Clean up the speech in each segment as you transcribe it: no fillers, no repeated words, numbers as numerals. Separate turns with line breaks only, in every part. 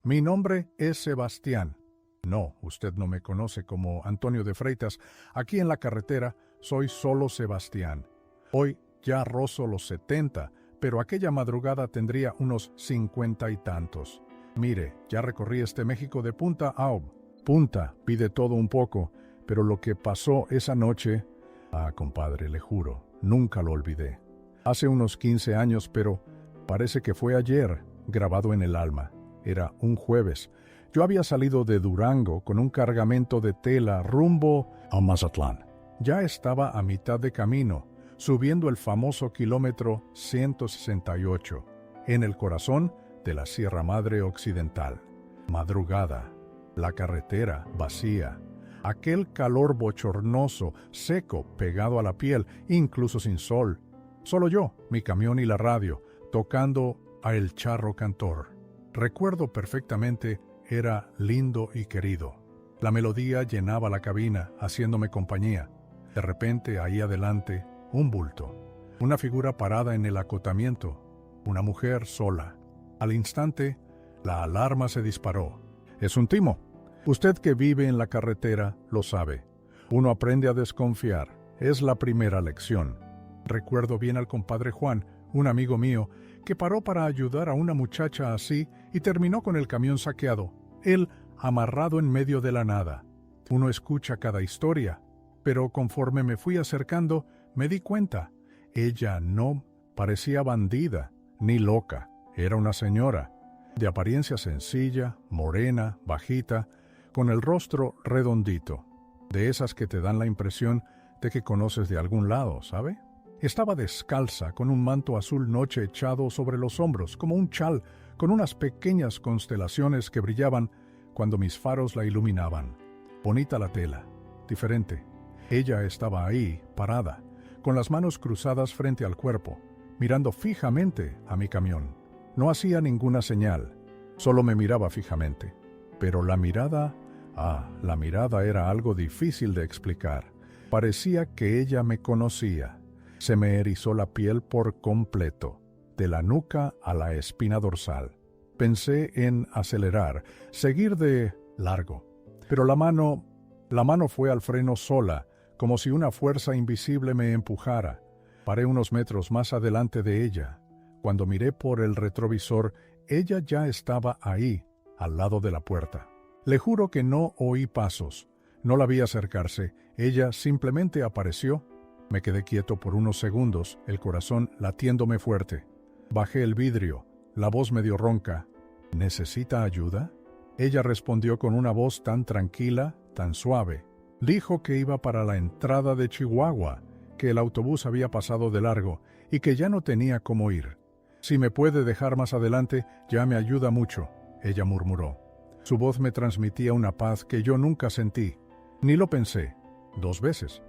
Mi nombre es Sebastián. No, usted no me conoce como Antonio de Freitas. Aquí en la carretera soy solo Sebastián. Hoy ya rozo los 70, pero aquella madrugada tendría unos 50 y tantos. Mire, ya recorrí este México de punta a punta, vi de todo un poco, pero lo que pasó esa noche, compadre, le juro, nunca lo olvidé. Hace unos 15 años, pero parece que fue ayer, grabado en el alma. Era un jueves. Yo había salido de Durango con un cargamento de tela rumbo a Mazatlán. Ya estaba a mitad de camino, subiendo el famoso kilómetro 168, en el corazón de la Sierra Madre Occidental. Madrugada, la carretera vacía, aquel calor bochornoso, seco, pegado a la piel, incluso sin sol. Solo yo, mi camión y la radio, tocando a El Charro Cantor. Recuerdo perfectamente, era lindo y querido. La melodía llenaba la cabina, haciéndome compañía. De repente, ahí adelante, un bulto. Una figura parada en el acotamiento. Una mujer sola. Al instante, la alarma se disparó. Es un timo. Usted que vive en la carretera lo sabe. Uno aprende a desconfiar. Es la primera lección. Recuerdo bien al compadre Juan, un amigo mío, que paró para ayudar a una muchacha así y terminó con el camión saqueado, él amarrado en medio de la nada. Uno escucha cada historia, pero conforme me fui acercando, me di cuenta. Ella no parecía bandida, ni loca. Era una señora, de apariencia sencilla, morena, bajita, con el rostro redondito, de esas que te dan la impresión de que conoces de algún lado, ¿sabe? Estaba descalza, con un manto azul noche echado sobre los hombros, como un chal, con unas pequeñas constelaciones que brillaban cuando mis faros la iluminaban. Bonita la tela, diferente. Ella estaba ahí, parada, con las manos cruzadas frente al cuerpo, mirando fijamente a mi camión. No hacía ninguna señal, solo me miraba fijamente. Pero la mirada era algo difícil de explicar. Parecía que ella me conocía. Se me erizó la piel por completo, de la nuca a la espina dorsal. Pensé en acelerar, seguir de largo. Pero la mano fue al freno sola, como si una fuerza invisible me empujara. Paré unos metros más adelante de ella. Cuando miré por el retrovisor, ella ya estaba ahí, al lado de la puerta. Le juro que no oí pasos. No la vi acercarse. Ella simplemente apareció. Me quedé quieto por unos segundos, el corazón latiéndome fuerte. Bajé el vidrio, la voz medio ronca. ¿Necesita ayuda? Ella respondió con una voz tan tranquila, tan suave. Dijo que iba para la entrada de Chihuahua, que el autobús había pasado de largo y que ya no tenía cómo ir. Si me puede dejar más adelante, ya me ayuda mucho, ella murmuró. Su voz me transmitía una paz que yo nunca sentí, ni lo pensé, 2 veces.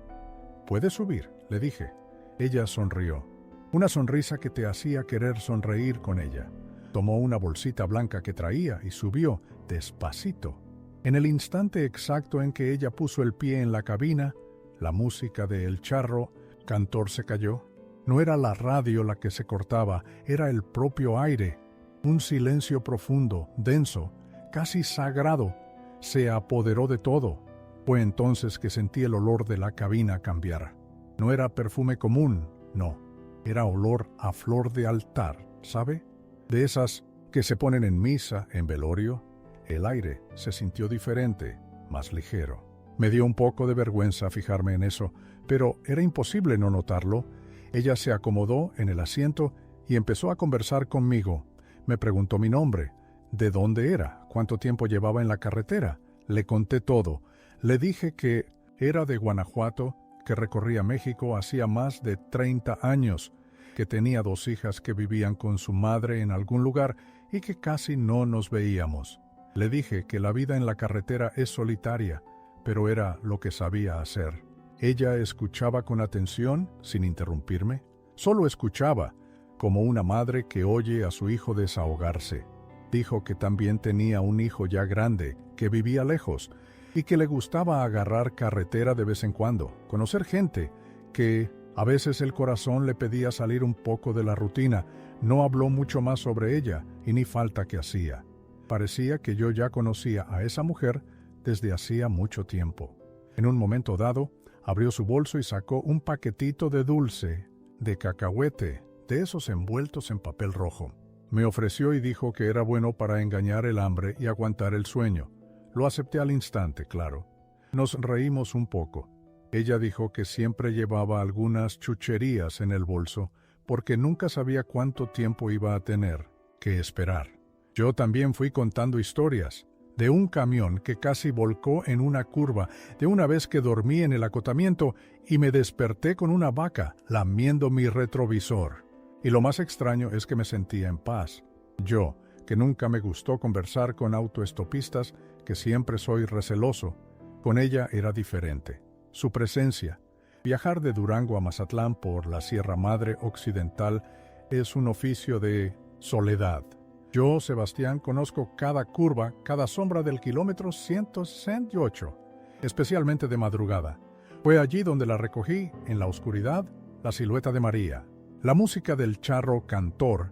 «¿Puedes subir?», le dije. Ella sonrió. Una sonrisa que te hacía querer sonreír con ella. Tomó una bolsita blanca que traía y subió, despacito. En el instante exacto en que ella puso el pie en la cabina, la música de El Charro Cantor se cayó. No era la radio la que se cortaba, era el propio aire. Un silencio profundo, denso, casi sagrado, se apoderó de todo. Fue entonces que sentí el olor de la cabina cambiar. No era perfume común, no. Era olor a flor de altar, ¿sabe? De esas que se ponen en misa, en velorio. El aire se sintió diferente, más ligero. Me dio un poco de vergüenza fijarme en eso, pero era imposible no notarlo. Ella se acomodó en el asiento y empezó a conversar conmigo. Me preguntó mi nombre, de dónde era, cuánto tiempo llevaba en la carretera. Le conté todo. Le dije que era de Guanajuato, que recorría México hacía más de 30 años, que tenía 2 hijas que vivían con su madre en algún lugar y que casi no nos veíamos. Le dije que la vida en la carretera es solitaria, pero era lo que sabía hacer. Ella escuchaba con atención, sin interrumpirme. Solo escuchaba, como una madre que oye a su hijo desahogarse. Dijo que también tenía un hijo ya grande, que vivía lejos, y que le gustaba agarrar carretera de vez en cuando, conocer gente, que a veces el corazón le pedía salir un poco de la rutina. No habló mucho más sobre ella, y ni falta que hacía. Parecía que yo ya conocía a esa mujer desde hacía mucho tiempo. En un momento dado, abrió su bolso y sacó un paquetito de dulce, de cacahuete, de esos envueltos en papel rojo. Me ofreció y dijo que era bueno para engañar el hambre y aguantar el sueño. Lo acepté al instante, claro. Nos reímos un poco. Ella dijo que siempre llevaba algunas chucherías en el bolso porque nunca sabía cuánto tiempo iba a tener que esperar. Yo también fui contando historias. De un camión que casi volcó en una curva, de una vez que dormí en el acotamiento y me desperté con una vaca lamiendo mi retrovisor. Y lo más extraño es que me sentía en paz. Yo, que nunca me gustó conversar con autoestopistas, que siempre soy receloso, con ella era diferente. Su presencia. Viajar de Durango a Mazatlán por la Sierra Madre Occidental es un oficio de soledad. Yo, Sebastián, conozco cada curva, cada sombra del kilómetro 168, especialmente de madrugada. Fue allí donde la recogí, en la oscuridad, la silueta de María. La música del charro cantor,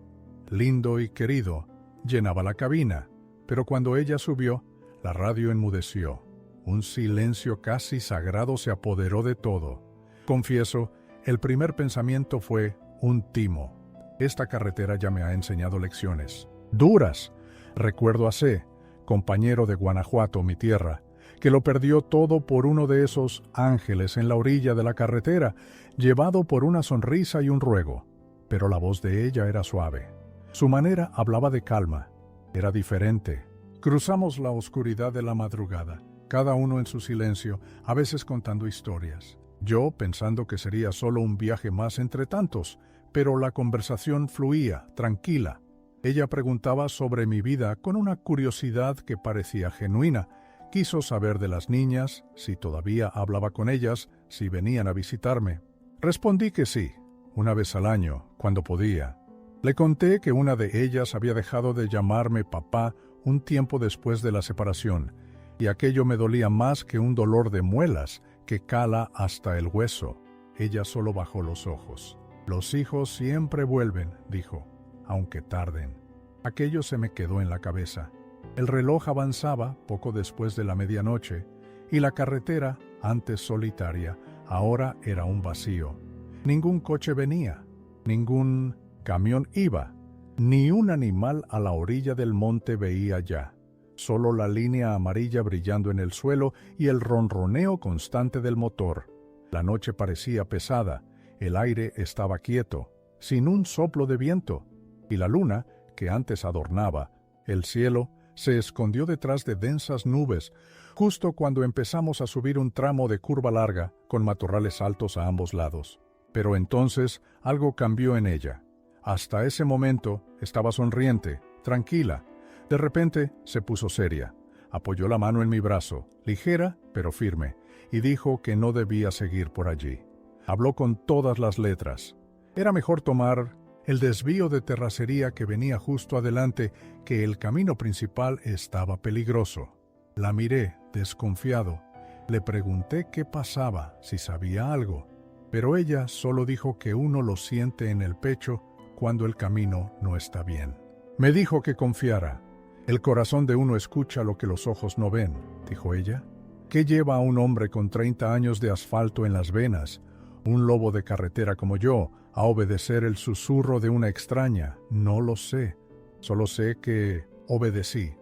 lindo y querido, llenaba la cabina, pero cuando ella subió, la radio enmudeció. Un silencio casi sagrado se apoderó de todo. Confieso, el primer pensamiento fue un timo. Esta carretera ya me ha enseñado lecciones. Duras. Recuerdo a C., compañero de Guanajuato, mi tierra, que lo perdió todo por uno de esos ángeles en la orilla de la carretera, llevado por una sonrisa y un ruego. Pero la voz de ella era suave. Su manera hablaba de calma. Era diferente. Cruzamos la oscuridad de la madrugada, cada uno en su silencio, a veces contando historias. Yo pensando que sería solo un viaje más entre tantos, pero la conversación fluía, tranquila. Ella preguntaba sobre mi vida con una curiosidad que parecía genuina. Quiso saber de las niñas, si todavía hablaba con ellas, si venían a visitarme. Respondí que sí, una vez al año, cuando podía. Le conté que una de ellas había dejado de llamarme papá un tiempo después de la separación, y aquello me dolía más que un dolor de muelas que cala hasta el hueso. Ella solo bajó los ojos. Los hijos siempre vuelven, dijo, aunque tarden. Aquello se me quedó en la cabeza. El reloj avanzaba poco después de la medianoche, y la carretera, antes solitaria, ahora era un vacío. Ningún coche venía, ningún camión iba, ni un animal a la orilla del monte veía ya. Solo la línea amarilla brillando en el suelo y el ronroneo constante del motor. La noche parecía pesada, el aire estaba quieto, sin un soplo de viento, y la luna, que antes adornaba el cielo, se escondió detrás de densas nubes, justo cuando empezamos a subir un tramo de curva larga, con matorrales altos a ambos lados. Pero entonces algo cambió en ella. Hasta ese momento estaba sonriente, tranquila. De repente se puso seria. Apoyó la mano en mi brazo, ligera pero firme, y dijo que no debía seguir por allí. Habló con todas las letras. Era mejor tomar el desvío de terracería que venía justo adelante, que el camino principal estaba peligroso. La miré, desconfiado. Le pregunté qué pasaba, si sabía algo, pero ella solo dijo que uno lo siente en el pecho cuando el camino no está bien. Me dijo que confiara. El corazón de uno escucha lo que los ojos no ven, dijo ella. ¿Qué lleva a un hombre con 30 años de asfalto en las venas, un lobo de carretera como yo, a obedecer el susurro de una extraña? No lo sé. Solo sé que obedecí.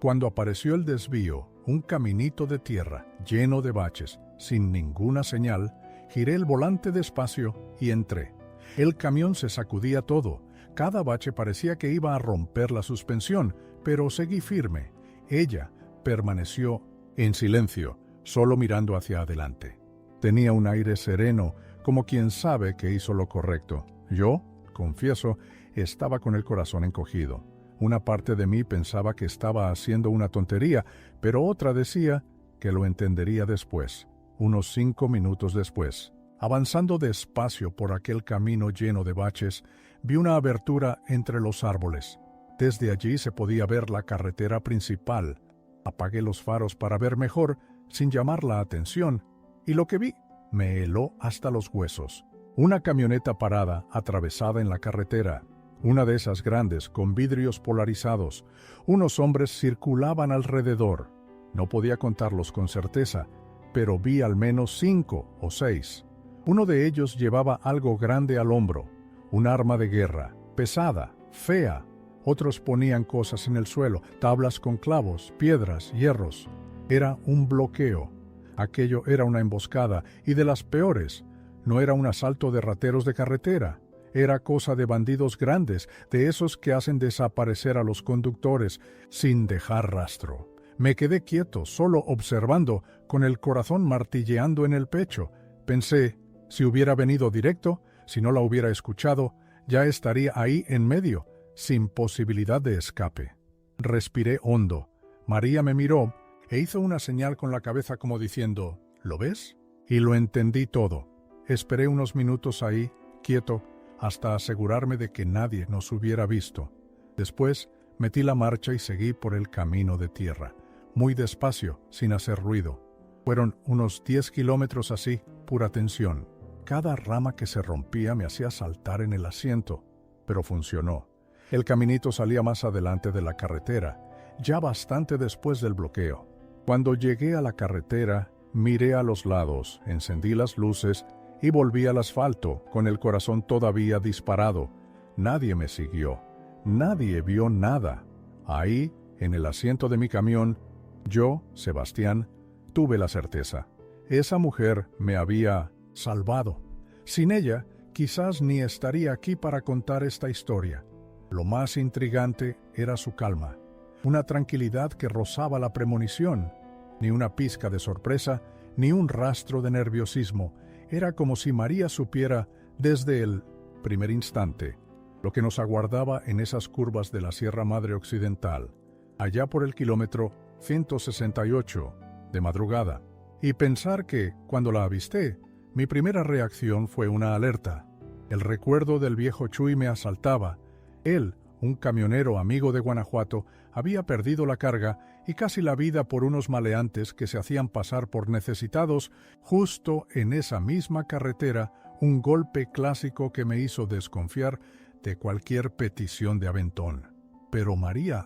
Cuando apareció el desvío, un caminito de tierra, lleno de baches, sin ninguna señal, giré el volante despacio y entré. El camión se sacudía todo. Cada bache parecía que iba a romper la suspensión, pero seguí firme. Ella permaneció en silencio, solo mirando hacia adelante. Tenía un aire sereno, como quien sabe que hizo lo correcto. Yo, confieso, estaba con el corazón encogido. Una parte de mí pensaba que estaba haciendo una tontería, pero otra decía que lo entendería después, unos 5 minutos después. Avanzando despacio por aquel camino lleno de baches, vi una abertura entre los árboles. Desde allí se podía ver la carretera principal. Apagué los faros para ver mejor, sin llamar la atención, y lo que vi me heló hasta los huesos. Una camioneta parada, atravesada en la carretera. una de esas grandes, con vidrios polarizados. Unos hombres circulaban alrededor. No podía contarlos con certeza, pero vi al menos 5 o 6. Uno de ellos llevaba algo grande al hombro, un arma de guerra, pesada, fea. Otros ponían cosas en el suelo, tablas con clavos, piedras, hierros. Era un bloqueo. Aquello era una emboscada, y de las peores. No era un asalto de rateros de carretera. Era cosa de bandidos grandes, de esos que hacen desaparecer a los conductores sin dejar rastro. Me quedé quieto, solo observando, con el corazón martilleando en el pecho. Pensé, si hubiera venido directo, si no la hubiera escuchado, ya estaría ahí en medio, sin posibilidad de escape. Respiré hondo. María me miró e hizo una señal con la cabeza como diciendo, ¿lo ves? Y lo entendí todo. Esperé unos minutos ahí, quieto, hasta asegurarme de que nadie nos hubiera visto. Después metí la marcha y seguí por el camino de tierra, muy despacio, sin hacer ruido. Fueron unos 10 kilómetros así, pura tensión. Cada rama que se rompía me hacía saltar en el asiento, pero funcionó. El caminito salía más adelante de la carretera, ya bastante después del bloqueo. Cuando llegué a la carretera, miré a los lados, encendí las luces y volví al asfalto, con el corazón todavía disparado. Nadie me siguió, nadie vio nada. Ahí, en el asiento de mi camión, yo, Sebastián, tuve la certeza. Esa mujer me había salvado. Sin ella, quizás ni estaría aquí para contar esta historia. Lo más intrigante era su calma, una tranquilidad que rozaba la premonición. Ni una pizca de sorpresa, ni un rastro de nerviosismo. Era como si María supiera, desde el primer instante, lo que nos aguardaba en esas curvas de la Sierra Madre Occidental, allá por el kilómetro 168, de madrugada. Y pensar que, cuando la avisté, mi primera reacción fue una alerta. El recuerdo del viejo Chuy me asaltaba. Él, un camionero amigo de Guanajuato, había perdido la carga y casi la vida por unos maleantes que se hacían pasar por necesitados justo en esa misma carretera, un golpe clásico que me hizo desconfiar de cualquier petición de aventón. Pero María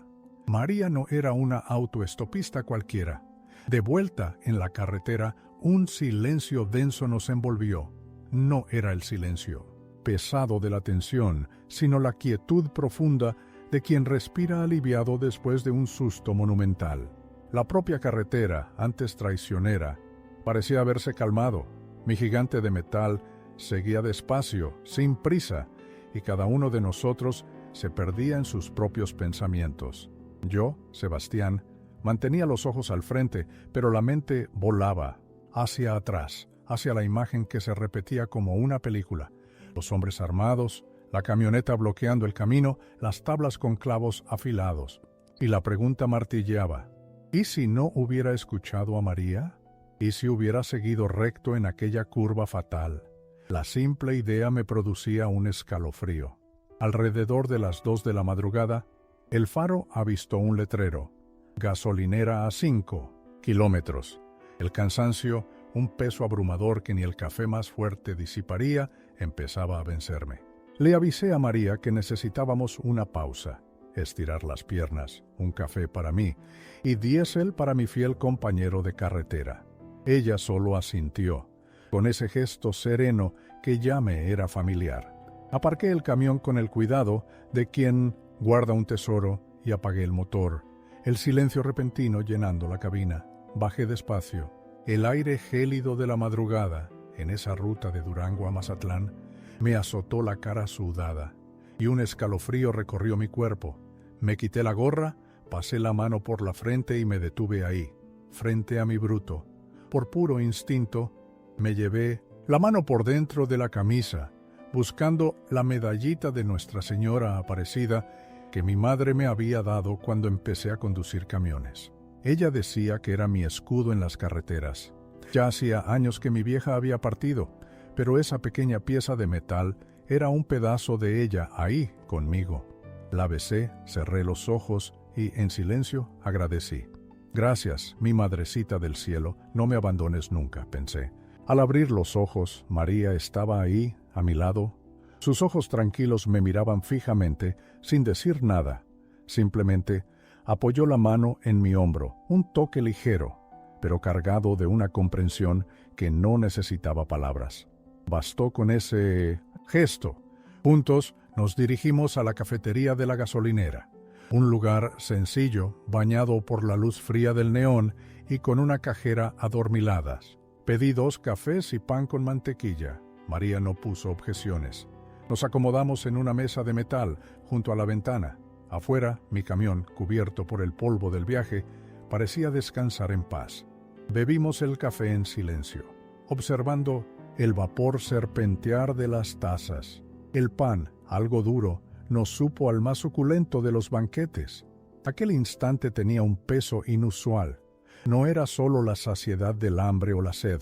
no era una autoestopista cualquiera. De vuelta en la carretera, un silencio denso nos envolvió. No era el silencio pesado de la tensión, sino la quietud profunda de quien respira aliviado después de un susto monumental. La propia carretera, antes traicionera, parecía haberse calmado. Mi gigante de metal seguía despacio, sin prisa, y cada uno de nosotros se perdía en sus propios pensamientos. Yo, Sebastián, mantenía los ojos al frente, pero la mente volaba hacia atrás, hacia la imagen que se repetía como una película. Los hombres armados, la camioneta bloqueando el camino, las tablas con clavos afilados. Y la pregunta martilleaba, ¿y si no hubiera escuchado a María? ¿Y si hubiera seguido recto en aquella curva fatal? La simple idea me producía un escalofrío. Alrededor de las 2 de la madrugada, el faro avistó un letrero. Gasolinera a 5 kilómetros. El cansancio, un peso abrumador que ni el café más fuerte disiparía, empezaba a vencerme. Le avisé a María que necesitábamos una pausa, estirar las piernas, un café para mí y diésel para mi fiel compañero de carretera. Ella solo asintió, con ese gesto sereno que ya me era familiar. Aparqué el camión con el cuidado de quien guarda un tesoro y apagué el motor, el silencio repentino llenando la cabina. Bajé despacio. El aire gélido de la madrugada, en esa ruta de Durango a Mazatlán, me azotó la cara sudada, y un escalofrío recorrió mi cuerpo. Me quité la gorra, pasé la mano por la frente y me detuve ahí, frente a mi bruto. Por puro instinto, me llevé la mano por dentro de la camisa, buscando la medallita de Nuestra Señora Aparecida que mi madre me había dado cuando empecé a conducir camiones. Ella decía que era mi escudo en las carreteras. Ya hacía años que mi vieja había partido, pero esa pequeña pieza de metal era un pedazo de ella ahí conmigo. La besé, cerré los ojos y, en silencio, agradecí. Gracias, mi madrecita del cielo, no me abandones nunca, pensé. Al abrir los ojos, María estaba ahí, a mi lado, Sus ojos tranquilos me miraban fijamente, sin decir nada. Simplemente apoyó la mano en mi hombro, un toque ligero, pero cargado de una comprensión que no necesitaba palabras. Bastó con ese gesto. Juntos nos dirigimos a la cafetería de la gasolinera, un lugar sencillo, bañado por la luz fría del neón y con una cajera adormilada. Pedí 2 cafés y pan con mantequilla. María no puso objeciones. Nos acomodamos en una mesa de metal junto a la ventana. Afuera, mi camión, cubierto por el polvo del viaje, parecía descansar en paz. Bebimos el café en silencio, observando el vapor serpentear de las tazas. El pan, algo duro, nos supo al más suculento de los banquetes. Aquel instante tenía un peso inusual. No era solo la saciedad del hambre o la sed,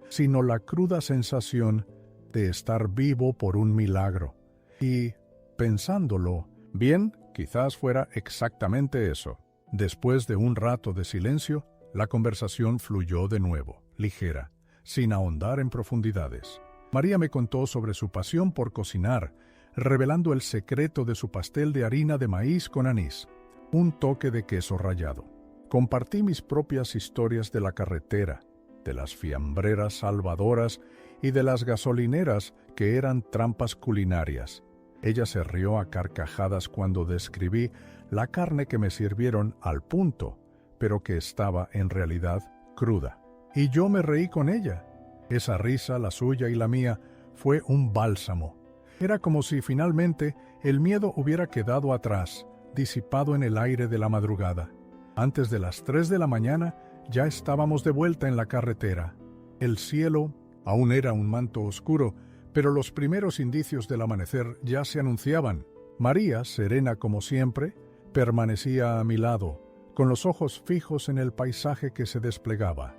sino la cruda sensación de estar vivo por un milagro. Y, pensándolo bien, quizás fuera exactamente eso. Después de un rato de silencio, la conversación fluyó de nuevo, ligera, sin ahondar en profundidades. María me contó sobre su pasión por cocinar, revelando el secreto de su pastel de harina de maíz con anís, un toque de queso rallado. Compartí mis propias historias de la carretera, de las fiambreras salvadoras y de las gasolineras que eran trampas culinarias. Ella se rió a carcajadas cuando describí la carne que me sirvieron al punto, pero que estaba en realidad cruda. Y yo me reí con ella. Esa risa, la suya y la mía, fue un bálsamo. Era como si finalmente el miedo hubiera quedado atrás, disipado en el aire de la madrugada. Antes de las 3 de la mañana ya estábamos de vuelta en la carretera. El cielo aún era un manto oscuro, pero los primeros indicios del amanecer ya se anunciaban. María, serena como siempre, permanecía a mi lado, con los ojos fijos en el paisaje que se desplegaba.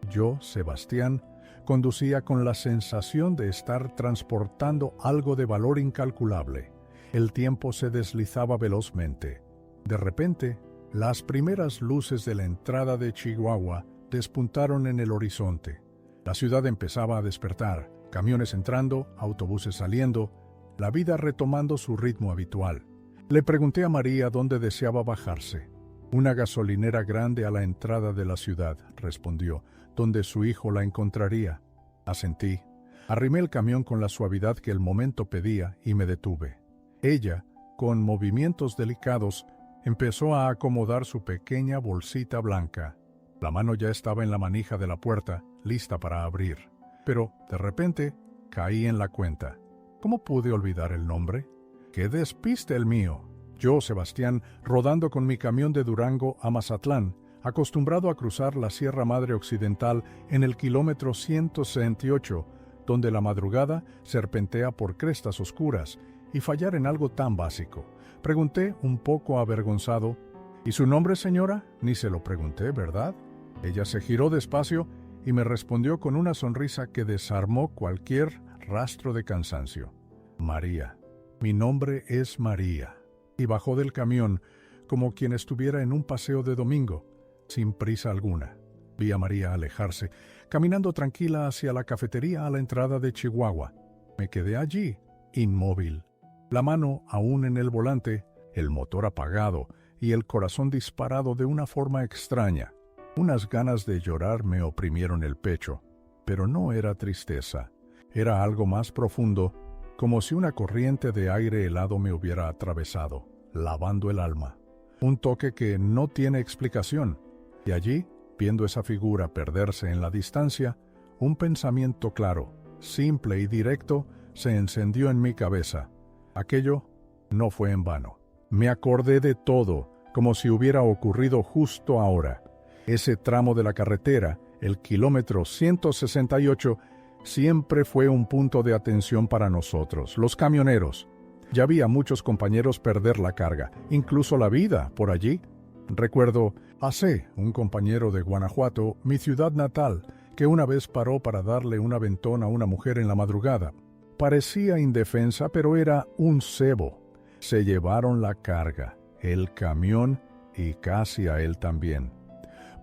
Yo, Sebastián, conducía con la sensación de estar transportando algo de valor incalculable. El tiempo se deslizaba velozmente. De repente, las primeras luces de la entrada de Chihuahua despuntaron en el horizonte. La ciudad empezaba a despertar, camiones entrando, autobuses saliendo, la vida retomando su ritmo habitual. Le pregunté a María dónde deseaba bajarse. Una gasolinera grande a la entrada de la ciudad, respondió, donde su hijo la encontraría. Asentí. Arrimé el camión con la suavidad que el momento pedía y me detuve. Ella, con movimientos delicados, empezó a acomodar su pequeña bolsita blanca. La mano ya estaba en la manija de la puerta, lista para abrir. Pero, de repente, caí en la cuenta. ¿Cómo pude olvidar el nombre? ¡Qué despiste el mío! Yo, Sebastián, rodando con mi camión de Durango a Mazatlán, acostumbrado a cruzar la Sierra Madre Occidental en el kilómetro 168, donde la madrugada serpentea por crestas oscuras, y fallar en algo tan básico. Pregunté, un poco avergonzado, ¿y su nombre, señora? Ni se lo pregunté, ¿verdad? Ella se giró despacio y me respondió con una sonrisa que desarmó cualquier rastro de cansancio. María. Mi nombre es María. Y bajó del camión como quien estuviera en un paseo de domingo, sin prisa alguna. Vi a María alejarse, caminando tranquila hacia la cafetería a la entrada de Chihuahua. Me quedé allí, inmóvil, la mano aún en el volante, el motor apagado y el corazón disparado de una forma extraña. Unas ganas de llorar me oprimieron el pecho, pero no era tristeza. Era algo más profundo, como si una corriente de aire helado me hubiera atravesado, lavando el alma. Un toque que no tiene explicación. Y allí, viendo esa figura perderse en la distancia, un pensamiento claro, simple y directo, se encendió en mi cabeza. Aquello no fue en vano. Me acordé de todo, como si hubiera ocurrido justo ahora. Ese tramo de la carretera, el kilómetro 168, siempre fue un punto de atención para nosotros, los camioneros. Ya había muchos compañeros perder la carga, incluso la vida, por allí. Recuerdo a C., un compañero de Guanajuato, mi ciudad natal, que una vez paró para darle un aventón a una mujer en la madrugada. Parecía indefensa, pero era un cebo. Se llevaron la carga, el camión y casi a él también.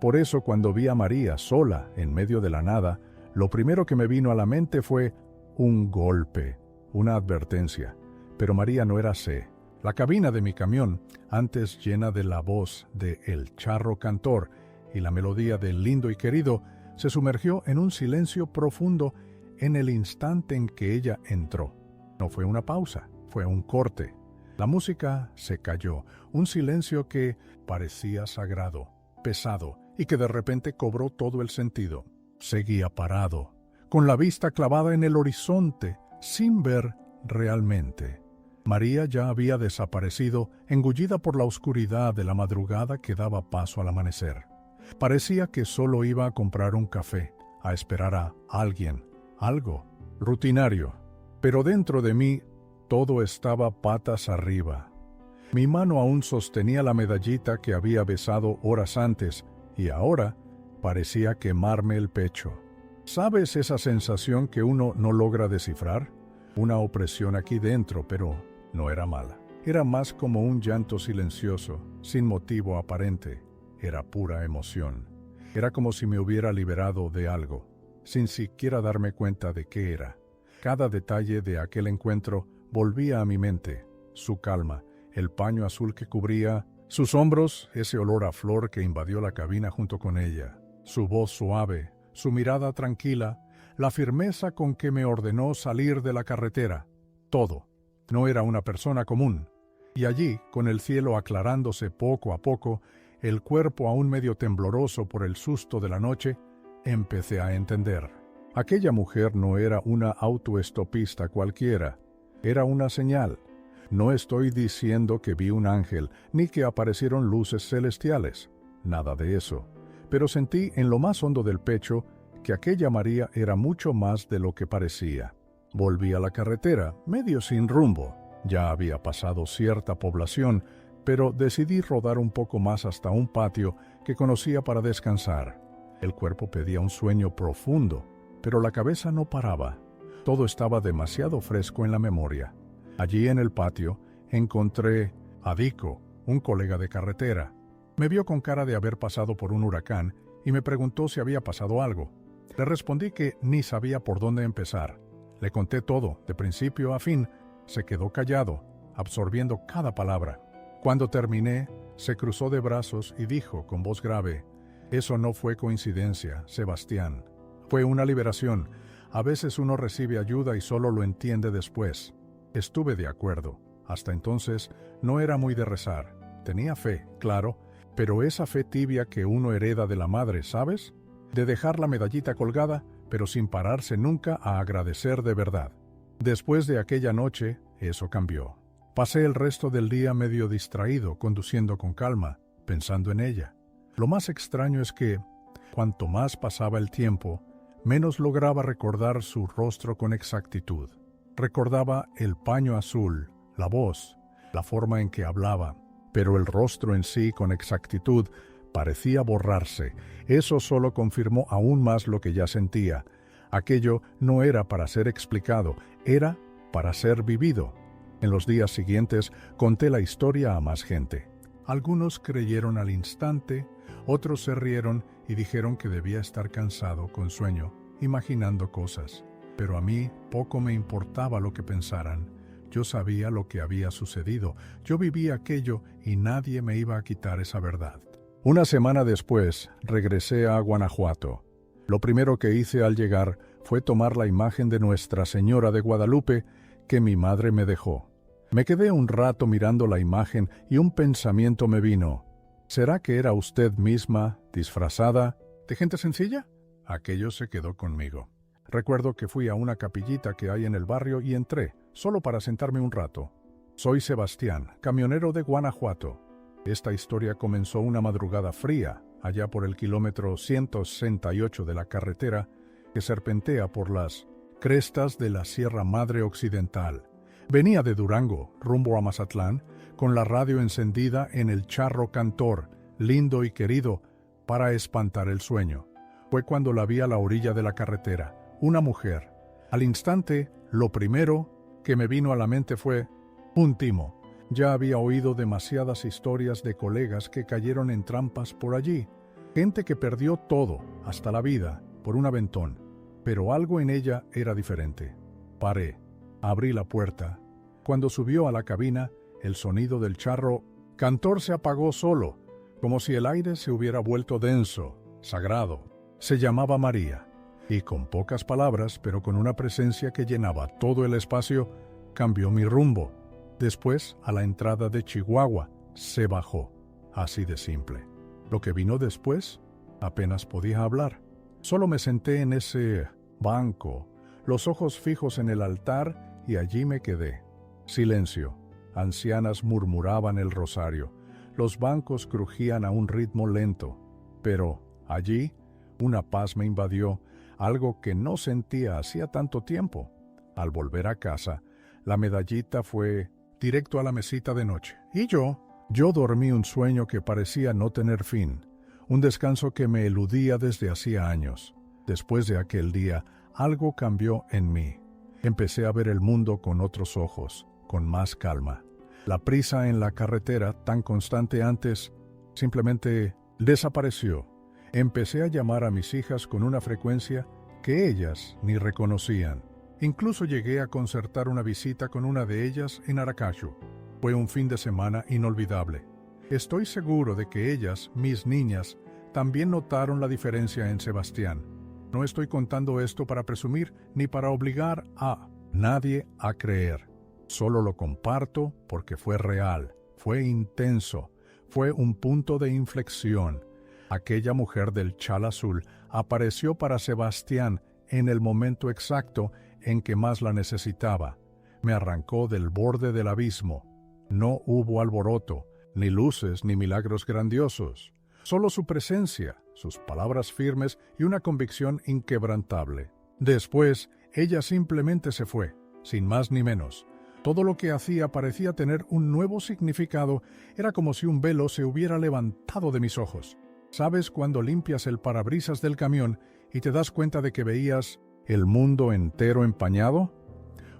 Por eso, cuando vi a María sola en medio de la nada, lo primero que me vino a la mente fue un golpe, una advertencia. Pero María no era C. La cabina de mi camión, antes llena de la voz de El Charro Cantor y la melodía de Lindo y Querido, se sumergió en un silencio profundo en el instante en que ella entró. No fue una pausa, fue un corte. La música se calló, un silencio que parecía sagrado, pesado, y que de repente cobró todo el sentido. Seguía parado, con la vista clavada en el horizonte, sin ver realmente. María ya había desaparecido, engullida por la oscuridad de la madrugada que daba paso al amanecer. Parecía que solo iba a comprar un café, a esperar a alguien, algo rutinario. Pero dentro de mí todo estaba patas arriba. Mi mano aún sostenía la medallita que había besado horas antes y ahora parecía quemarme el pecho. ¿Sabes esa sensación que uno no logra descifrar? Una opresión aquí dentro, pero no era mala. Era más como un llanto silencioso, sin motivo aparente. Era pura emoción. Era como si me hubiera liberado de algo, sin siquiera darme cuenta de qué era. Cada detalle de aquel encuentro volvía a mi mente. Su calma, el paño azul que cubría sus hombros, ese olor a flor que invadió la cabina junto con ella, su voz suave, su mirada tranquila, la firmeza con que me ordenó salir de la carretera. Todo. No era una persona común. Y allí, con el cielo aclarándose poco a poco, el cuerpo aún medio tembloroso por el susto de la noche, empecé a entender. Aquella mujer no era una autoestopista cualquiera. Era una señal. No estoy diciendo que vi un ángel, ni que aparecieron luces celestiales. Nada de eso. Pero sentí en lo más hondo del pecho que aquella María era mucho más de lo que parecía. Volví a la carretera, medio sin rumbo. Ya había pasado cierta población, pero decidí rodar un poco más hasta un patio que conocía para descansar. El cuerpo pedía un sueño profundo, pero la cabeza no paraba. Todo estaba demasiado fresco en la memoria. Allí en el patio encontré a Dico, un colega de carretera. Me vio con cara de haber pasado por un huracán y me preguntó si había pasado algo. Le respondí que ni sabía por dónde empezar. Le conté todo, de principio a fin. Se quedó callado, absorbiendo cada palabra. Cuando terminé, se cruzó de brazos y dijo con voz grave: «Eso no fue coincidencia, Sebastián. Fue una liberación. A veces uno recibe ayuda y solo lo entiende después». Estuve de acuerdo. Hasta entonces no era muy de rezar. Tenía fe, claro, pero esa fe tibia que uno hereda de la madre, ¿sabes? De dejar la medallita colgada, pero sin pararse nunca a agradecer de verdad. Después de aquella noche, eso cambió. Pasé el resto del día medio distraído, conduciendo con calma, pensando en ella. Lo más extraño es que, cuanto más pasaba el tiempo, menos lograba recordar su rostro con exactitud. Recordaba el paño azul, la voz, la forma en que hablaba, pero el rostro en sí con exactitud parecía borrarse. Eso solo confirmó aún más lo que ya sentía. Aquello no era para ser explicado, era para ser vivido. En los días siguientes conté la historia a más gente. Algunos creyeron al instante, otros se rieron y dijeron que debía estar cansado, con sueño, imaginando cosas. Pero a mí poco me importaba lo que pensaran. Yo sabía lo que había sucedido. Yo vivía aquello y nadie me iba a quitar esa verdad. Una semana después, regresé a Guanajuato. Lo primero que hice al llegar fue tomar la imagen de Nuestra Señora de Guadalupe que mi madre me dejó. Me quedé un rato mirando la imagen y un pensamiento me vino. ¿Será que era usted misma, disfrazada, de gente sencilla? Aquello se quedó conmigo. Recuerdo que fui a una capillita que hay en el barrio y entré, solo para sentarme un rato. Soy Sebastián, camionero de Guanajuato. Esta historia comenzó una madrugada fría, allá por el kilómetro 168 de la carretera que serpentea por las crestas de la Sierra Madre Occidental. Venía de Durango, rumbo a Mazatlán, con la radio encendida en El Charro Cantor, Lindo y Querido, para espantar el sueño. Fue cuando la vi a la orilla de la carretera, una mujer. Al instante, lo primero que me vino a la mente fue un timo. Ya había oído demasiadas historias de colegas que cayeron en trampas por allí, gente que perdió todo, hasta la vida, por un aventón. Pero algo en ella era diferente. Paré. Abrí la puerta. Cuando subió a la cabina, el sonido del charro cantor se apagó solo, como si el aire se hubiera vuelto denso, sagrado. Se llamaba María, y con pocas palabras, pero con una presencia que llenaba todo el espacio, cambió mi rumbo. Después, a la entrada de Chihuahua, se bajó. Así de simple. Lo que vino después, apenas podía hablar. Solo me senté en ese banco, los ojos fijos en el altar, y allí me quedé. Silencio. Ancianas murmuraban el rosario. Los bancos crujían a un ritmo lento. Pero allí, una paz me invadió, algo que no sentía hacía tanto tiempo. Al volver a casa, la medallita fue directo a la mesita de noche. Y yo dormí un sueño que parecía no tener fin, un descanso que me eludía desde hacía años. Después de aquel día, algo cambió en mí. Empecé a ver el mundo con otros ojos, con más calma. La prisa en la carretera, tan constante antes, simplemente desapareció. Empecé a llamar a mis hijas con una frecuencia que ellas ni reconocían. Incluso llegué a concertar una visita con una de ellas en Aracaju. Fue un fin de semana inolvidable. Estoy seguro de que ellas, mis niñas, también notaron la diferencia en Sebastián. No estoy contando esto para presumir ni para obligar a nadie a creer. Solo lo comparto porque fue real, fue intenso, fue un punto de inflexión. Aquella mujer del chal azul apareció para Sebastián en el momento exacto en que más la necesitaba. Me arrancó del borde del abismo. No hubo alboroto, ni luces, ni milagros grandiosos. Solo su presencia, sus palabras firmes y una convicción inquebrantable. Después, ella simplemente se fue, sin más ni menos. Todo lo que hacía parecía tener un nuevo significado. Era como si un velo se hubiera levantado de mis ojos. ¿Sabes cuando limpias el parabrisas del camión y te das cuenta de que veías el mundo entero empañado?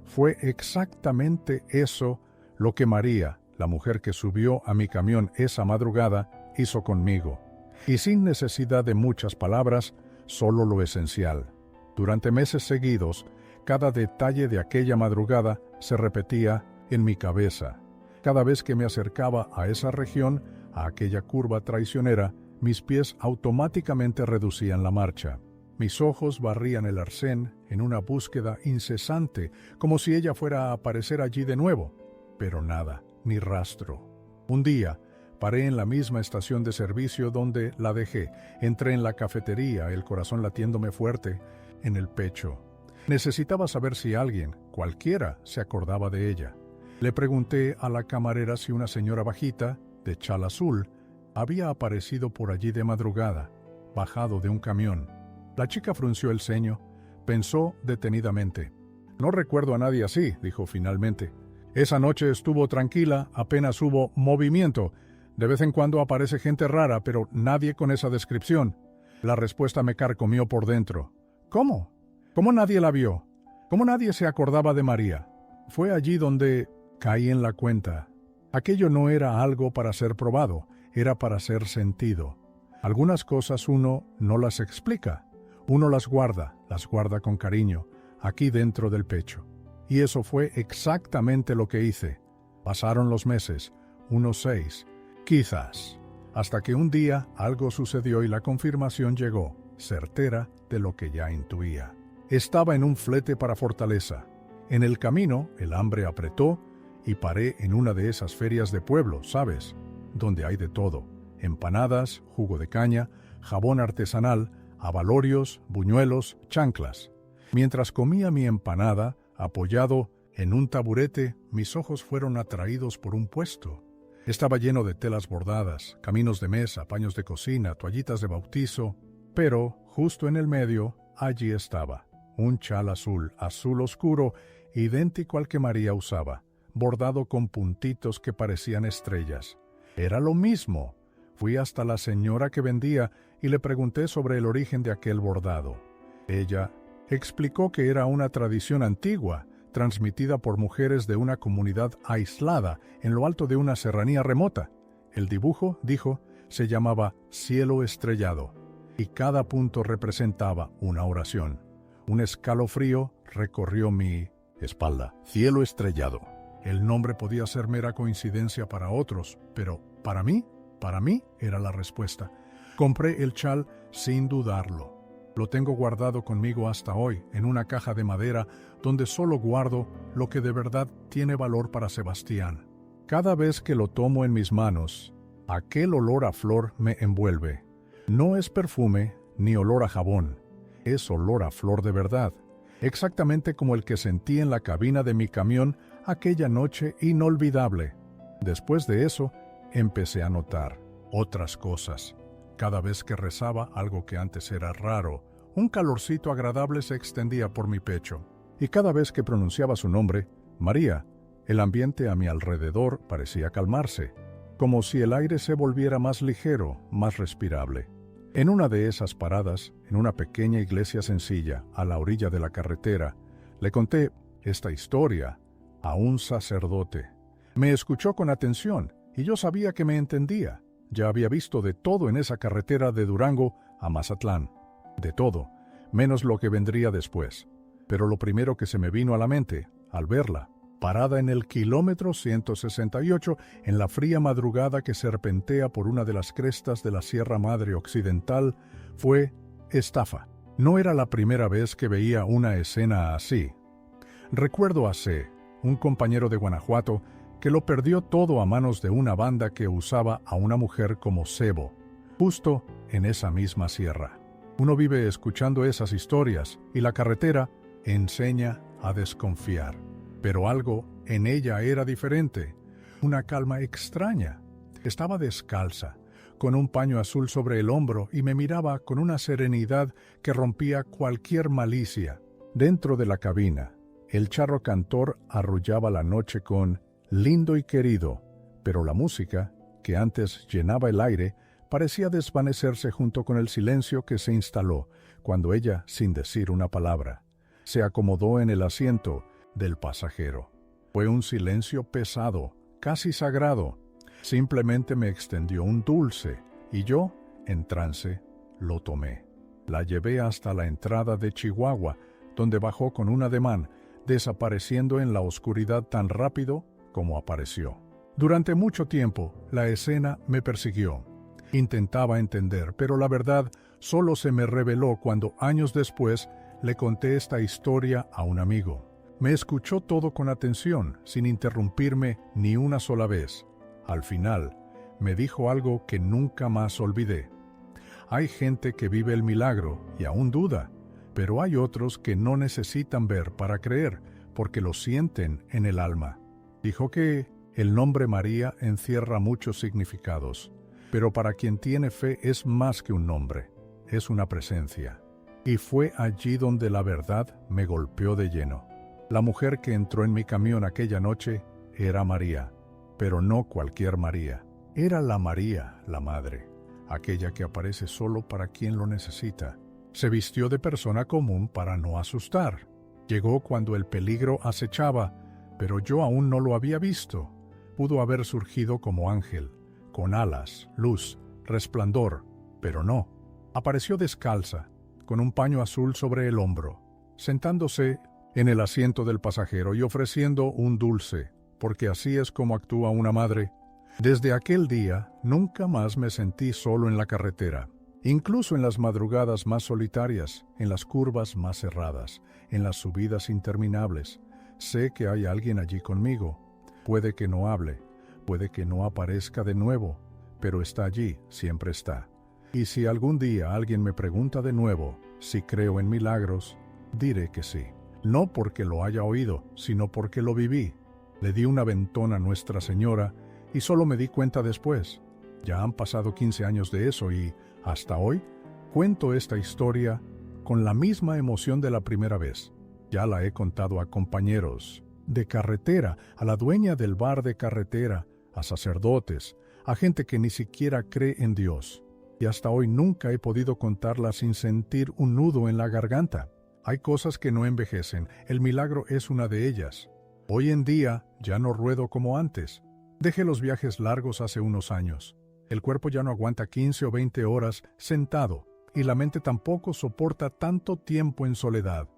Fue exactamente eso lo que María, la mujer que subió a mi camión esa madrugada, hizo conmigo. Y sin necesidad de muchas palabras, solo lo esencial. Durante meses seguidos, cada detalle de aquella madrugada se repetía en mi cabeza. Cada vez que me acercaba a esa región, a aquella curva traicionera, mis pies automáticamente reducían la marcha. Mis ojos barrían el arcén en una búsqueda incesante, como si ella fuera a aparecer allí de nuevo. Pero nada, ni rastro. Un día, paré en la misma estación de servicio donde la dejé. Entré en la cafetería, el corazón latiéndome fuerte en el pecho. Necesitaba saber si alguien, cualquiera, se acordaba de ella. Le pregunté a la camarera si una señora bajita, de chal azul, había aparecido por allí de madrugada, bajado de un camión. La chica frunció el ceño, pensó detenidamente. «No recuerdo a nadie así», dijo finalmente. «Esa noche estuvo tranquila, apenas hubo movimiento. De vez en cuando aparece gente rara, pero nadie con esa descripción». La respuesta me carcomió por dentro. «¿Cómo? ¿Cómo nadie la vio? ¿Cómo nadie se acordaba de María?» Fue allí donde caí en la cuenta. Aquello no era algo para ser probado, era para ser sentido. Algunas cosas uno no las explica. Uno las guarda con cariño, aquí dentro del pecho. Y eso fue exactamente lo que hice. Pasaron los meses, unos 6, quizás, hasta que un día algo sucedió y la confirmación llegó, certera de lo que ya intuía. Estaba en un flete para Fortaleza. En el camino, el hambre apretó y paré en una de esas ferias de pueblo, ¿sabes? Donde hay de todo: empanadas, jugo de caña, jabón artesanal, abalorios, buñuelos, chanclas. Mientras comía mi empanada, apoyado en un taburete, mis ojos fueron atraídos por un puesto. Estaba lleno de telas bordadas, caminos de mesa, paños de cocina, toallitas de bautizo, pero justo en el medio, allí estaba, un chal azul, azul oscuro, idéntico al que María usaba, bordado con puntitos que parecían estrellas. Era lo mismo. Fui hasta la señora que vendía y le pregunté sobre el origen de aquel bordado. Ella explicó que era una tradición antigua, transmitida por mujeres de una comunidad aislada en lo alto de una serranía remota. El dibujo, dijo, se llamaba cielo estrellado, y cada punto representaba una oración. Un escalofrío recorrió mi espalda, cielo estrellado. El nombre podía ser mera coincidencia para otros, pero para mí era la respuesta. Compré el chal sin dudarlo. Lo tengo guardado conmigo hasta hoy, en una caja de madera, donde solo guardo lo que de verdad tiene valor para Sebastián. Cada vez que lo tomo en mis manos, aquel olor a flor me envuelve. No es perfume ni olor a jabón, es olor a flor de verdad, exactamente como el que sentí en la cabina de mi camión aquella noche inolvidable. Después de eso, empecé a notar otras cosas. Cada vez que rezaba algo que antes era raro, un calorcito agradable se extendía por mi pecho. Y cada vez que pronunciaba su nombre, María, el ambiente a mi alrededor parecía calmarse, como si el aire se volviera más ligero, más respirable. En una de esas paradas, en una pequeña iglesia sencilla, a la orilla de la carretera, le conté esta historia a un sacerdote. Me escuchó con atención y yo sabía que me entendía. Ya había visto de todo en esa carretera de Durango a Mazatlán. De todo, menos lo que vendría después. Pero lo primero que se me vino a la mente, al verla, parada en el kilómetro 168, en la fría madrugada que serpentea por una de las crestas de la Sierra Madre Occidental, fue estafa. No era la primera vez que veía una escena así. Recuerdo a C., un compañero de Guanajuato, que lo perdió todo a manos de una banda que usaba a una mujer como cebo, justo en esa misma sierra. Uno vive escuchando esas historias y la carretera enseña a desconfiar. Pero algo en ella era diferente, una calma extraña. Estaba descalza, con un paño azul sobre el hombro y me miraba con una serenidad que rompía cualquier malicia. Dentro de la cabina, el charro cantor arrullaba la noche con lindo y querido, pero la música, que antes llenaba el aire, parecía desvanecerse junto con el silencio que se instaló cuando ella, sin decir una palabra, se acomodó en el asiento del pasajero. Fue un silencio pesado, casi sagrado. Simplemente me extendió un dulce y yo, en trance, lo tomé. La llevé hasta la entrada de Chihuahua, donde bajó con un ademán, desapareciendo en la oscuridad tan rápido como apareció. Durante mucho tiempo, la escena me persiguió. Intentaba entender, pero la verdad solo se me reveló cuando años después le conté esta historia a un amigo. Me escuchó todo con atención, sin interrumpirme ni una sola vez. Al final, me dijo algo que nunca más olvidé. Hay gente que vive el milagro y aún duda, pero hay otros que no necesitan ver para creer, porque lo sienten en el alma. Dijo que el nombre María encierra muchos significados, pero para quien tiene fe es más que un nombre, es una presencia. Y fue allí donde la verdad me golpeó de lleno. La mujer que entró en mi camión aquella noche era María, pero no cualquier María. Era la María, la Madre, aquella que aparece solo para quien lo necesita. Se vistió de persona común para no asustar. Llegó cuando el peligro acechaba, pero yo aún no lo había visto. Pudo haber surgido como ángel, con alas, luz, resplandor, pero no. Apareció descalza, con un paño azul sobre el hombro, sentándose en el asiento del pasajero y ofreciendo un dulce, porque así es como actúa una madre. Desde aquel día, nunca más me sentí solo en la carretera. Incluso en las madrugadas más solitarias, en las curvas más cerradas, en las subidas interminables, sé que hay alguien allí conmigo. Puede que no hable, puede que no aparezca de nuevo, pero está allí, siempre está. Y si algún día alguien me pregunta de nuevo si creo en milagros, diré que sí. No porque lo haya oído, sino porque lo viví. Le di un aventón a Nuestra Señora y solo me di cuenta después. Ya han pasado 15 años de eso y, hasta hoy, cuento esta historia con la misma emoción de la primera vez. Ya la he contado a compañeros de carretera, a la dueña del bar de carretera, a sacerdotes, a gente que ni siquiera cree en Dios. Y hasta hoy nunca he podido contarla sin sentir un nudo en la garganta. Hay cosas que no envejecen, el milagro es una de ellas. Hoy en día ya no ruedo como antes. Dejé los viajes largos hace unos años. El cuerpo ya no aguanta 15 o 20 horas sentado, y la mente tampoco soporta tanto tiempo en soledad.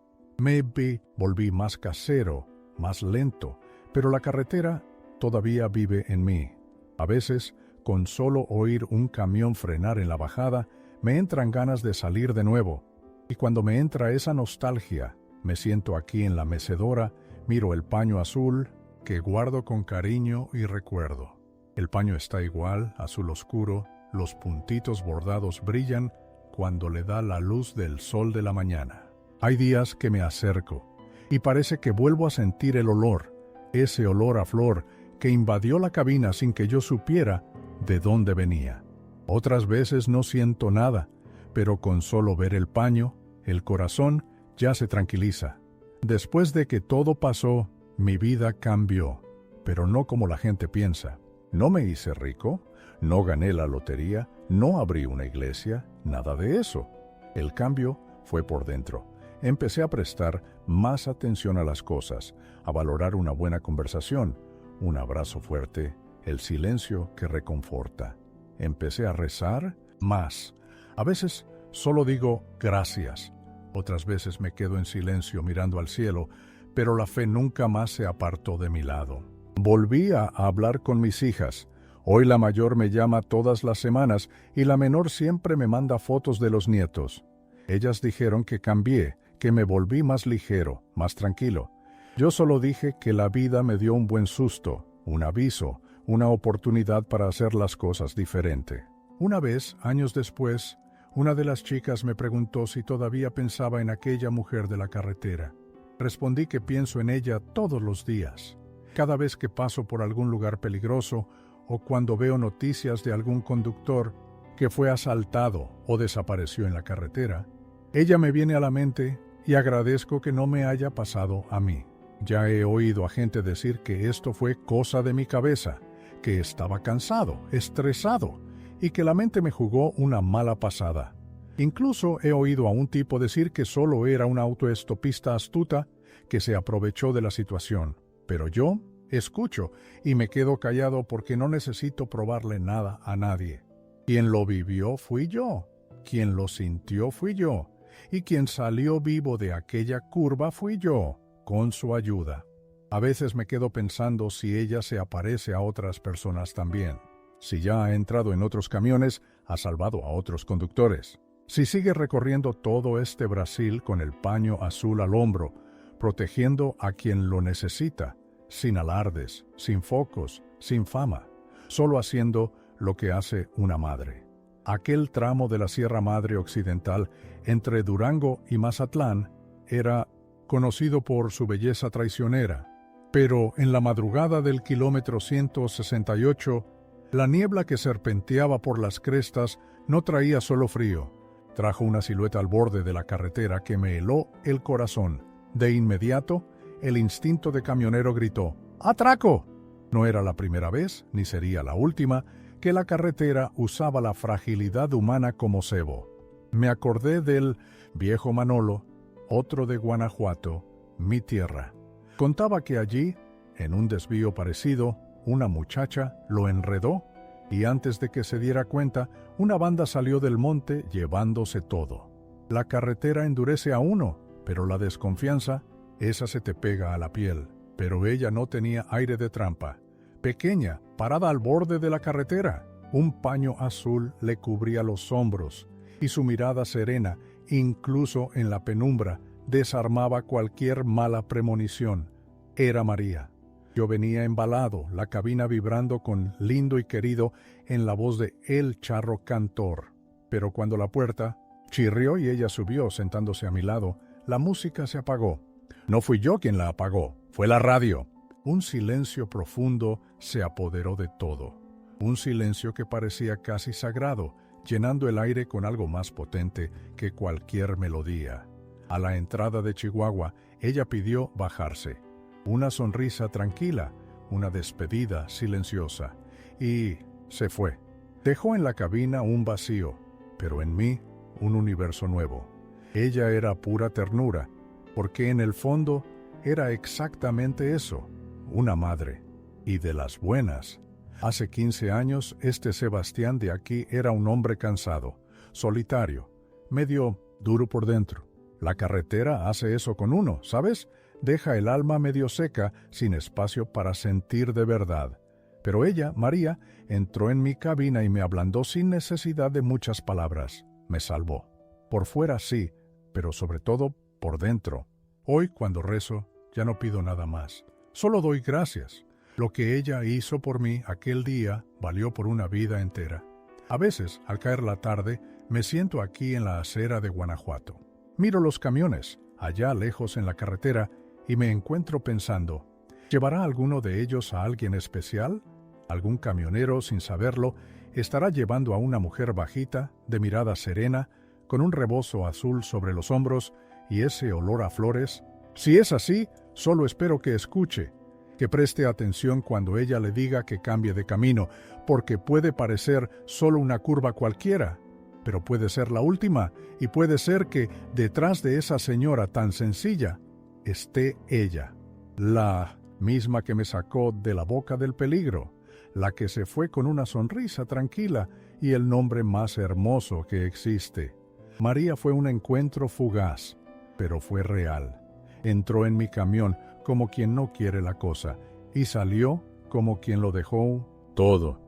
Volví más casero, más lento, pero la carretera todavía vive en mí. A veces, con solo oír un camión frenar en la bajada, me entran ganas de salir de nuevo. Y cuando me entra esa nostalgia, me siento aquí en la mecedora, miro el paño azul que guardo con cariño y recuerdo. El paño está igual, azul oscuro, los puntitos bordados brillan cuando le da la luz del sol de la mañana. Hay días que me acerco y parece que vuelvo a sentir el olor, ese olor a flor que invadió la cabina sin que yo supiera de dónde venía. Otras veces no siento nada, pero con solo ver el paño, el corazón ya se tranquiliza. Después de que todo pasó, mi vida cambió, pero no como la gente piensa. No me hice rico, no gané la lotería, no abrí una iglesia, nada de eso. El cambio fue por dentro. Empecé a prestar más atención a las cosas, a valorar una buena conversación, un abrazo fuerte, el silencio que reconforta. Empecé a rezar más. A veces solo digo gracias. Otras veces me quedo en silencio mirando al cielo, pero la fe nunca más se apartó de mi lado. Volví a hablar con mis hijas. Hoy la mayor me llama todas las semanas y la menor siempre me manda fotos de los nietos. Ellas dijeron que cambié, que me volví más ligero, más tranquilo. Yo solo dije que la vida me dio un buen susto, un aviso, una oportunidad para hacer las cosas diferente. Una vez, años después, una de las chicas me preguntó si todavía pensaba en aquella mujer de la carretera. Respondí que pienso en ella todos los días. Cada vez que paso por algún lugar peligroso o cuando veo noticias de algún conductor que fue asaltado o desapareció en la carretera, ella me viene a la mente y agradezco que no me haya pasado a mí. Ya he oído a gente decir que esto fue cosa de mi cabeza, que estaba cansado, estresado y que la mente me jugó una mala pasada. Incluso he oído a un tipo decir que solo era un autoestopista astuta que se aprovechó de la situación. Pero yo escucho y me quedo callado porque no necesito probarle nada a nadie. Quien lo vivió fui yo, quien lo sintió fui yo, y quien salió vivo de aquella curva fui yo, con su ayuda. A veces me quedo pensando si ella se aparece a otras personas también. Si ya ha entrado en otros camiones, ha salvado a otros conductores. Si sigue recorriendo todo este Brasil con el paño azul al hombro, protegiendo a quien lo necesita, sin alardes, sin focos, sin fama, solo haciendo lo que hace una madre. Aquel tramo de la Sierra Madre Occidental entre Durango y Mazatlán era conocido por su belleza traicionera, pero en la madrugada del kilómetro 168, la niebla que serpenteaba por las crestas no traía solo frío, trajo una silueta al borde de la carretera que me heló el corazón. De inmediato, el instinto de camionero gritó, ¡atraco! No era la primera vez, ni sería la última, que la carretera usaba la fragilidad humana como cebo. Me acordé del viejo Manolo, otro de Guanajuato, mi tierra. Contaba que allí, en un desvío parecido, una muchacha lo enredó y antes de que se diera cuenta, una banda salió del monte llevándose todo. La carretera endurece a uno, pero la desconfianza, esa se te pega a la piel. Pero ella no tenía aire de trampa. Pequeña, parada al borde de la carretera, un paño azul le cubría los hombros y su mirada serena, incluso en la penumbra, desarmaba cualquier mala premonición. Era María. Yo venía embalado, la cabina vibrando con lindo y querido en la voz de El Charro Cantor. Pero cuando la puerta chirrió y ella subió sentándose a mi lado, la música se apagó. No fui yo quien la apagó, fue la radio. Un silencio profundo se apoderó de todo. Un silencio que parecía casi sagrado, llenando el aire con algo más potente que cualquier melodía. A la entrada de Chihuahua, ella pidió bajarse. Una sonrisa tranquila, una despedida silenciosa. Y se fue. Dejó en la cabina un vacío, pero en mí un universo nuevo. Ella era pura ternura, porque en el fondo era exactamente eso, una madre, y de las buenas. Hace 15 años, este Sebastián de aquí era un hombre cansado, solitario, medio duro por dentro. La carretera hace eso con uno, ¿sabes? deja el alma medio seca, sin espacio para sentir de verdad. Pero ella, María, entró en mi cabina y me ablandó sin necesidad de muchas palabras. Me salvó. Por fuera sí, pero sobre todo por dentro. Hoy, cuando rezo, ya no pido nada más. Solo doy gracias. Lo que ella hizo por mí aquel día valió por una vida entera. A veces, al caer la tarde, me siento aquí en la acera de Guanajuato. Miro los camiones, allá lejos en la carretera, y me encuentro pensando, ¿llevará alguno de ellos a alguien especial? Algún camionero, sin saberlo, estará llevando a una mujer bajita, de mirada serena, con un rebozo azul sobre los hombros y ese olor a flores. Si es así, solo espero que escuche, que preste atención cuando ella le diga que cambie de camino, porque puede parecer solo una curva cualquiera, pero puede ser la última, y puede ser que detrás de esa señora tan sencilla esté ella, la misma que me sacó de la boca del peligro, la que se fue con una sonrisa tranquila y el nombre más hermoso que existe. María fue un encuentro fugaz, pero fue real. Entró en mi camión como quien no quiere la cosa y salió como quien lo dejó todo.